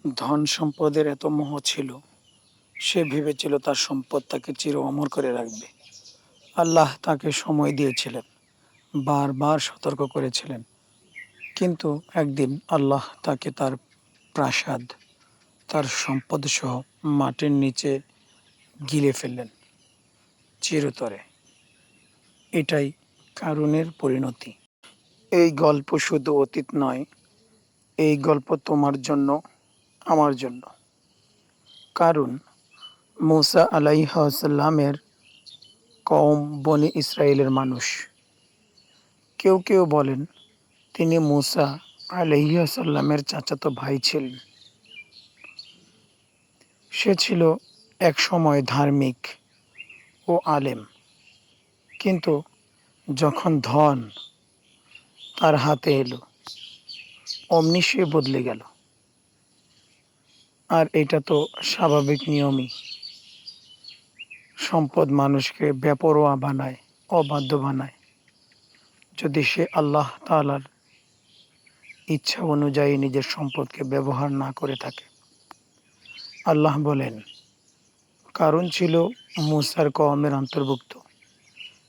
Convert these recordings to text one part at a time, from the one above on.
ধন সম্পদের এত মোহ ছিল, সে ভেবেছিল তার সম্পদ তাকে চির অমর করে রাখবে। আল্লাহ তাকে সময় দিয়েছিলেন, বারবার সতর্ক করেছিলেন, কিন্তু একদিন আল্লাহ তাকে তার প্রাসাদ, তার সম্পদসহ মাটির নিচে গিলে ফেললেন চিরতরে। এটাই কারুনের পরিণতি। এই গল্প শুধু অতীত নয়, এই গল্প তোমার জন্য, আমার জন্য। কারণ মূসা আলাইহিসসালামের কওম বনি ইসরায়েলের মানুষ। কেউ কেউ বলেন তিনি মূসা আলাইহিসসালামের চাচাতো ভাই ছিলেন। সে ছিল একসময় ধার্মিক ও আলেম, কিন্তু যখন ধন তার হাতে এলো, অমনি সে বদলে গেল। আর এটা তো স্বাভাবিক নিয়মই। সম্পদ মানুষকে বেপরোয়া বানায়, অবাধ্য বানায়, যদি সে আল্লাহ তাআলার ইচ্ছা অনুযায়ী নিজের সম্পদকে ব্যবহার না করে থাকে। আল্লাহ বলেন, কারণ ছিল মূসার কওমের অন্তর্ভুক্ত।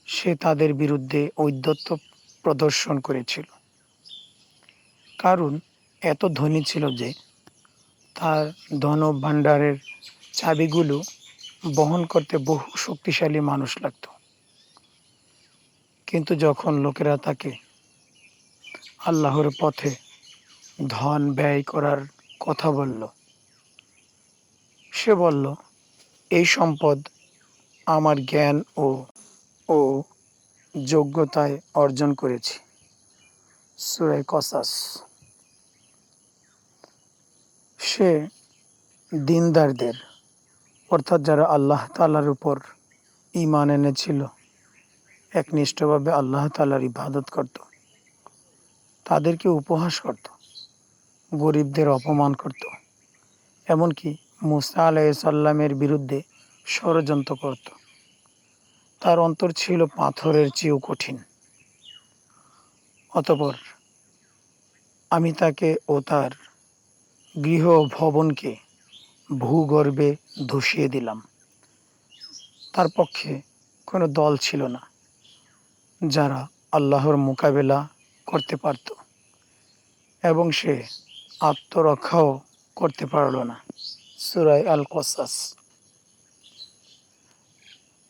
সে তাদের বিরুদ্ধে ঔদ্ধত্য প্রদর্শন করেছিল। কারণ এত ধনী ছিল যে তার ধন ভাণ্ডারের চাবিগুলো বহন করতে বহু শক্তিশালী মানুষ লাগত। কিন্তু যখন লোকেরা তাকে আল্লাহর পথে ধন ব্যয় করার কথা বলল, সে বলল, এই সম্পদ আমার জ্ঞান ও যোগ্যতায় অর্জন করেছি। সূরা কসাস। সে দিনদারদের, অর্থাৎ যারা আল্লাহ তাআলার উপর ঈমান এনেছিল, একনিষ্ঠভাবে আল্লাহ তাআলার ইবাদত করত, তাদেরকে উপহাস করত, গরিবদের অপমান করত, এমনকি মূসা আলাইহিসসালামের বিরুদ্ধে ষড়যন্ত্র করত। তার অন্তর ছিল পাথরের চেয়েও কঠিন। অতঃপর আমি তাকে ও তার গৃহ ভবনকে ভূগর্ভে ধসিয়ে দিলাম। তার পক্ষে কোনো দল ছিল না যারা আল্লাহর মোকাবেলা করতে পারত, এবং সে আত্মরক্ষাও করতে পারল না। সূরা আল কসাস।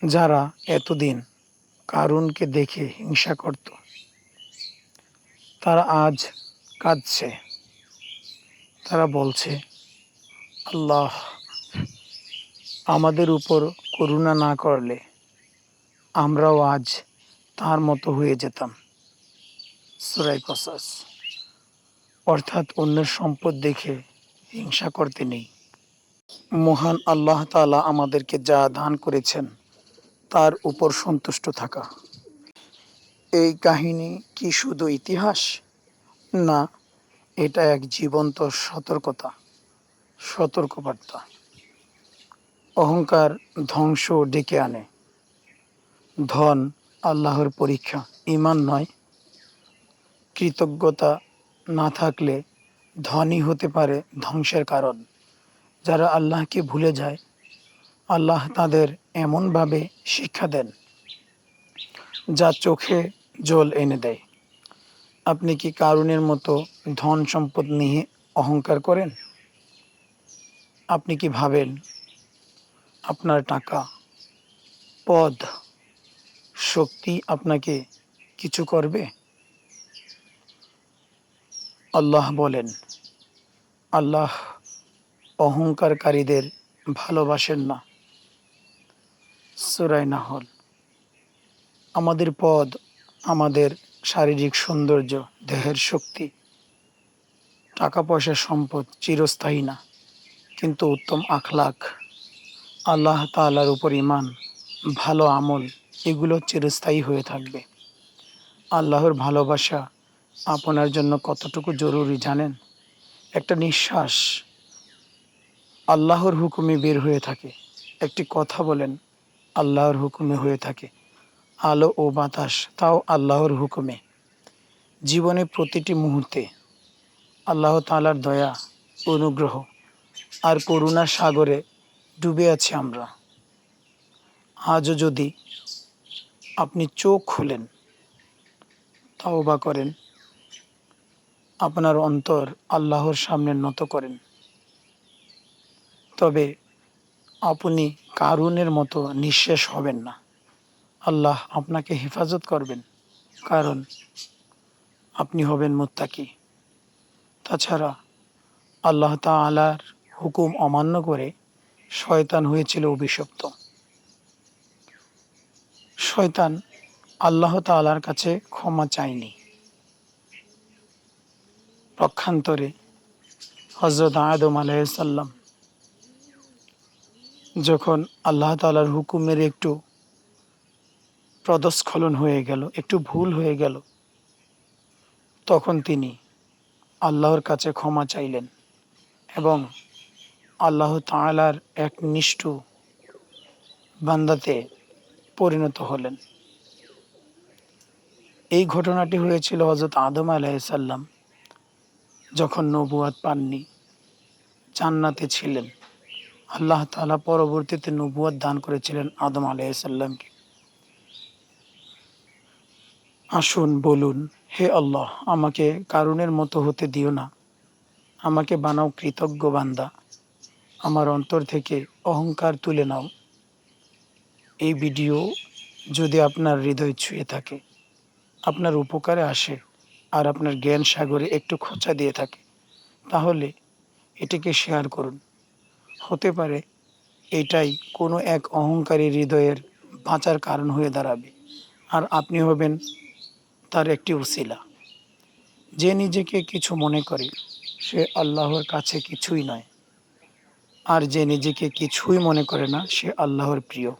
যারা এতদিন কারুনকে দেখে হিংসা করত, তারা আজ কাঁদছে। তারা বলছে, আল্লাহ আমাদের উপর করুণা না করলে আমরাও আজ তার মতো হয়ে যেতাম। সূরা কসাস। অর্থাৎ অন্যের সম্পদ দেখে হিংসা করতে নেই। মহান আল্লাহ তাআলা আমাদেরকে যা দান করেছেন তার উপর সন্তুষ্ট থাকা। এই কাহিনী কি শুধু ইতিহাস? না, এটা এক জীবন্ত সতর্কবার্তা। অহংকার ধ্বংস ডেকে আনে। ধন আল্লাহর পরীক্ষা, ঈমান নয়। কৃতজ্ঞতা না থাকলে ধনই হতে পারে ধ্বংসের কারণ। যারা আল্লাহকে ভুলে যায়, আল্লাহ তাদের এমনভাবে শিক্ষা দেন যা চোখে জল এনে দেয়। আপনি কি কারুনের মতো ধন সম্পদ নিয়ে অহংকার করেন? আপনি কি ভাবেন আপনার টাকা, পদ, শক্তি আপনাকে কিছু করবে? আল্লাহ বলেন, আল্লাহ অহংকারকারীদের ভালোবাসেন না। সূরা নাহল। আমাদের পদ, আমাদের শারীরিক সৌন্দর্য, দেহের শক্তি, টাকা পয়সা, সম্পদ চিরস্থায়ী না, কিন্তু উত্তম আখলাক, আল্লাহ তাআলার উপর ঈমান, ভালো আমল, এগুলো চিরস্থায়ী হয়ে থাকবে। আল্লাহর ভালোবাসা আপনার জন্য কতটুকু জরুরি জানেন? একটা নিঃশ্বাস আল্লাহর হুকুমে বের হয়ে থাকে। একটি কথা বলেন আল্লাহর হুকুমে হয়ে থাকে। আলো ও বাতাস, তাও আল্লাহর হুকুমে। জীবনে প্রতিটি মুহূর্তে আল্লাহ তাআলার দয়া, অনুগ্রহ আর করুণার সাগরে ডুবে আছি আমরা। আজও যদি আপনি চোখ খুলেন, তওবা করেন, আপনার অন্তর আল্লাহর সামনে নত করেন, তবে আপনি কারুনের মতো নিঃশেষ হবেন না। আল্লাহ আপনাকে হেফাজত করবেন, কারণ আপনি হবেন মুত্তাকি। তাছাড়া আল্লাহ তাআলার হুকুম অমান্য করে শয়তান হয়েছিল অভিশপ্ত। শয়তান আল্লাহ তাআলার কাছে ক্ষমা চায়নি। পক্ষান্তরে হযরত আদম আলাইহিস সালাম যখন আল্লাহ তাআলার হুকুমের একটু পদস্খলন হয়ে গেল, একটু ভুল হয়ে গেল, তখন তিনি আল্লাহর কাছে ক্ষমা চাইলেন এবং আল্লাহ তাআলার এক নিষ্ঠুর বান্দাতে পরিণত হলেন। এই ঘটনাটি হয়েছিল হযরত আদম আলাইহিস সালাম যখন নবুয়ত পাননি, জান্নাতে ছিলেন। আল্লাহ তাআলা পরবর্তীতে নবুয়ত দান করেছিলেন আদম আলাইহিস সালামকে। আসুন বলুন, হে আল্লাহ, আমাকে কারুনের মতো হতে দিও না, আমাকে বানাও কৃতজ্ঞ বান্দা, আমার অন্তর থেকে অহংকার তুলে নাও। এই ভিডিও যদি আপনার হৃদয় ছুঁয়ে থাকে, আপনার উপকারে আসে আর আপনার জ্ঞান সাগরে একটু খোঁচা দিয়ে থাকে, তাহলে এটিকে শেয়ার করুন। হতে পারে এটাই কোনো এক অহংকারী হৃদয়ের বাঁচার কারণ হয়ে দাঁড়াবে, আর আপনি হবেন তার একটি উসিলা। যে নিজেকে কিছু মনে করে সে আল্লাহর কাছে কিছুই নয়, আর যে নিজেকে কিছুই মনে করে না সে আল্লাহর প্রিয়।